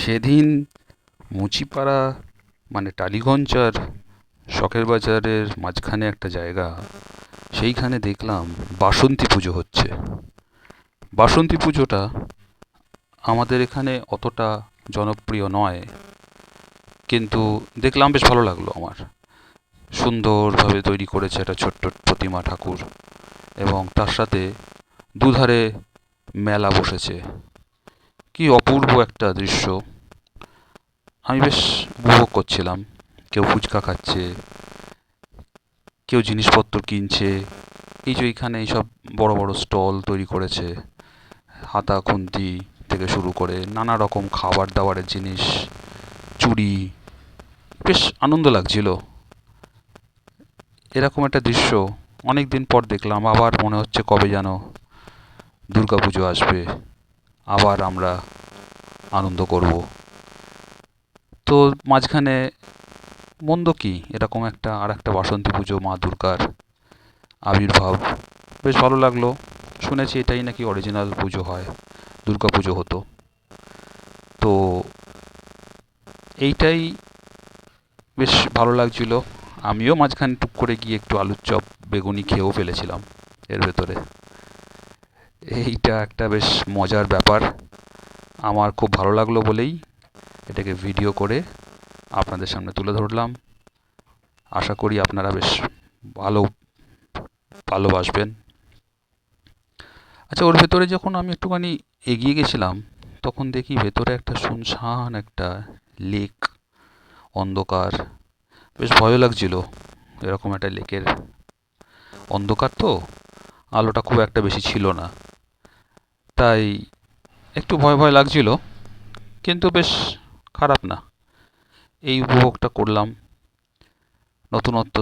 সেদিন মুচিপাড়া মানে টালিগঞ্জ আর শখের বাজারের মাঝখানে একটা জায়গা, সেইখানে দেখলাম বাসন্তী পুজো হচ্ছে। বাসন্তী পুজোটা আমাদের এখানে অতটা জনপ্রিয় নয়, কিন্তু দেখলাম বেশ ভালো লাগলো আমার। সুন্দরভাবে তৈরি করেছে একটা ছোট্ট প্রতিমা ঠাকুর, এবং তার সাথে দুধারে মেলা বসেছে। কি অপূর্ব একটা দৃশ্য! আমি বেশ উপভোগ করছিলাম। কেউ ফুচকা খাচ্ছে, কেউ জিনিসপত্র কিনছে। এই যে এইখানে এইসব বড় বড় স্টল তৈরি করেছে, হাতা খুন্তি থেকে শুরু করে নানা রকম খাবার দাবারের জিনিস, চুড়ি। বেশ আনন্দ লাগছিল। এরকম একটা দৃশ্য অনেক দিন পর দেখলাম। আবার মনে হচ্ছে কবে যেন দুর্গাপুজো আসবে, আবার আমরা আনন্দ করব। তো মাঝখানে মন্দ কি, এরকম একটা আর একটা বাসন্তী পুজো, মা দুর্গার আবির্ভাব, বেশ ভালো লাগলো। শুনেছি এটাই নাকি অরিজিনাল পুজো হয়, দুর্গা পুজো হতো। তো এইটাই বেশ ভালো লাগছিল। আমিও মাঝখানে টুক করে গিয়ে একটু আলুর চপ বেগুনি খেয়েও ফেলেছিলাম এর ভেতরে। এইটা একটা বেশ মজার ব্যাপার। আমার খুব ভালো লাগলো বলেই এটাকে ভিডিও করে আপনাদের সামনে তুলে ধরলাম। আশা করি আপনারা বেশ ভালো ভালোবাসবেন। আচ্ছা, ওর ভেতরে যখন আমি একটুখানি এগিয়ে গেছিলাম, তখন দেখি ভেতরে একটা শুনশান একটা লেক, অন্ধকার। বেশ ভয় লাগছিল। এরকম একটা লেকের অন্ধকার তো, আলোটা খুব একটা বেশি ছিল না, তাই একটু ভয় ভয় লাগছিল। কিন্তু বেশ খারাপ না, এই উপভোগটা করলাম। নতুনত্ব